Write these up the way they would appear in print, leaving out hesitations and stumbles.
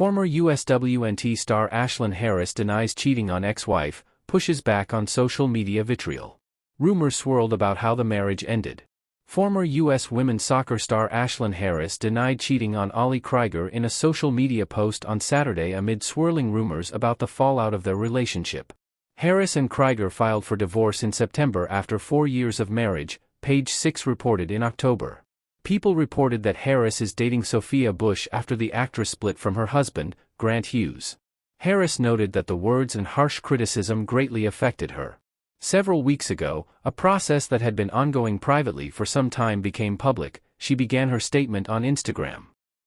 Former USWNT star Ashlyn Harris denies cheating on ex-wife, pushes back on social media vitriol. Rumors swirled about how the marriage ended. Former U.S. women's soccer star Ashlyn Harris denied cheating on Ollie Krieger in a social media post on Saturday amid swirling rumors about the fallout of their relationship. Harris and Krieger filed for divorce in September after 4 years of marriage, Page 6 reported in October. People reported that Harris is dating Sophia Bush after the actress split from her husband, Grant Hughes. Harris noted that the words and harsh criticism greatly affected her. Several weeks ago, a process that had been ongoing privately for some time became public. She began her statement on Instagram.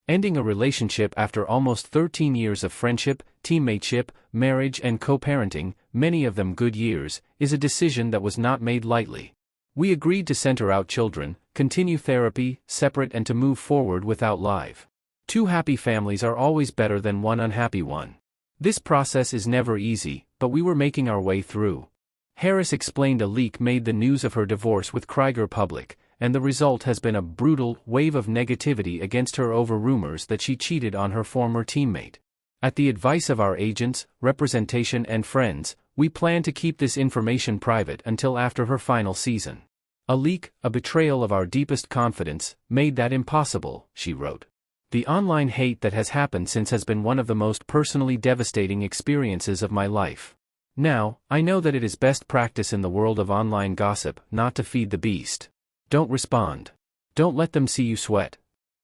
Ending a relationship after almost 13 years of friendship, teammateship, marriage and co-parenting, many of them good years, is a decision that was not made lightly. We agreed to center out children, continue therapy, separate and to move forward without live. 2 happy families are always better than 1 unhappy one. This process is never easy, but we were making our way through. Harris explained a leak made the news of her divorce with Krieger public, and the result has been a brutal wave of negativity against her over rumors that she cheated on her former teammate. At the advice of our agents, representation and friends, we plan to keep this information private until after her final season. A leak, a betrayal of our deepest confidence, made that impossible, she wrote. The online hate that has happened since has been one of the most personally devastating experiences of my life. Now, I know that it is best practice in the world of online gossip not to feed the beast. Don't respond. Don't let them see you sweat.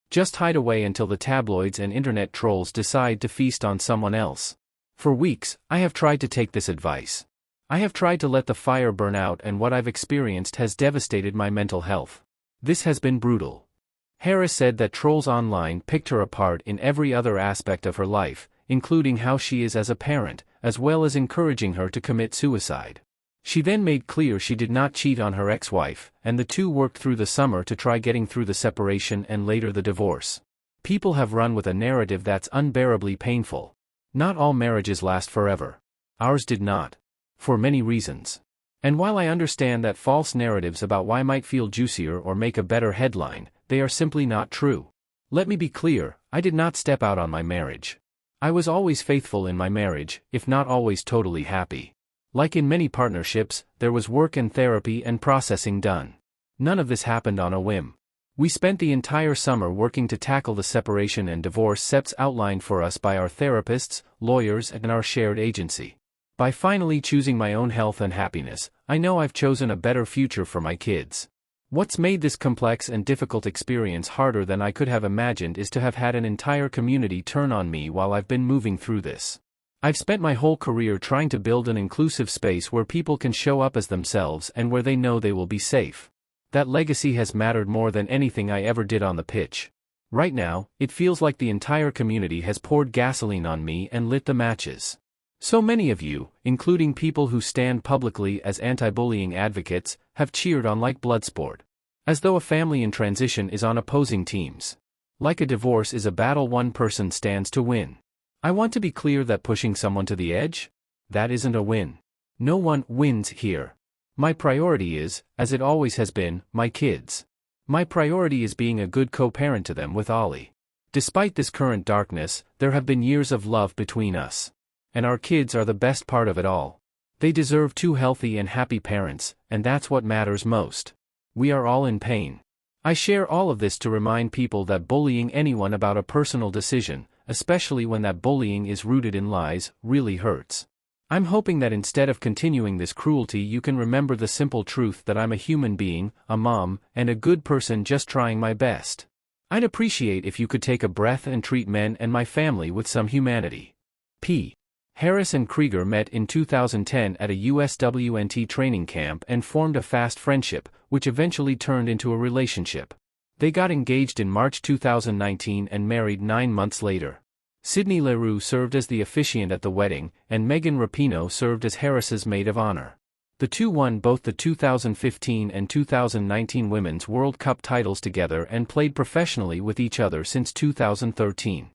Just hide away until the tabloids and internet trolls decide to feast on someone else. For weeks, I have tried to take this advice. I have tried to let the fire burn out, and what I've experienced has devastated my mental health. This has been brutal. Harris said that trolls online picked her apart in every other aspect of her life, including how she is as a parent, as well as encouraging her to commit suicide. She then made clear she did not cheat on her ex-wife, and the two worked through the summer to try getting through the separation and later the divorce. People have run with a narrative that's unbearably painful. Not all marriages last forever. Ours did not. For many reasons. And while I understand that false narratives about why might feel juicier or make a better headline, they are simply not true. Let me be clear, I did not step out on my marriage. I was always faithful in my marriage, if not always totally happy. Like in many partnerships, there was work and therapy and processing done. None of this happened on a whim. We spent the entire summer working to tackle the separation and divorce steps outlined for us by our therapists, lawyers, and our shared agency. By finally choosing my own health and happiness, I know I've chosen a better future for my kids. What's made this complex and difficult experience harder than I could have imagined is to have had an entire community turn on me while I've been moving through this. I've spent my whole career trying to build an inclusive space where people can show up as themselves and where they know they will be safe. That legacy has mattered more than anything I ever did on the pitch. Right now, it feels like the entire community has poured gasoline on me and lit the matches. So many of you, including people who stand publicly as anti-bullying advocates, have cheered on like bloodsport. As though a family in transition is on opposing teams. Like a divorce is a battle one person stands to win. I want to be clear that pushing someone to the edge? That isn't a win. No one wins here. My priority is, as it always has been, my kids. My priority is being a good co-parent to them with Ollie. Despite this current darkness, there have been years of love between us. And our kids are the best part of it all. They deserve 2 healthy and happy parents, and that's what matters most. We are all in pain. I share all of this to remind people that bullying anyone about a personal decision, especially when that bullying is rooted in lies, really hurts. I'm hoping that instead of continuing this cruelty you can remember the simple truth that I'm a human being, a mom, and a good person just trying my best. I'd appreciate if you could take a breath and treat men and my family with some humanity. P. Harris and Krieger met in 2010 at a USWNT training camp and formed a fast friendship, which eventually turned into a relationship. They got engaged in March 2019 and married 9 months later. Sydney Leroux served as the officiant at the wedding, and Megan Rapinoe served as Harris's maid of honor. The two won both the 2015 and 2019 Women's World Cup titles together and played professionally with each other since 2013.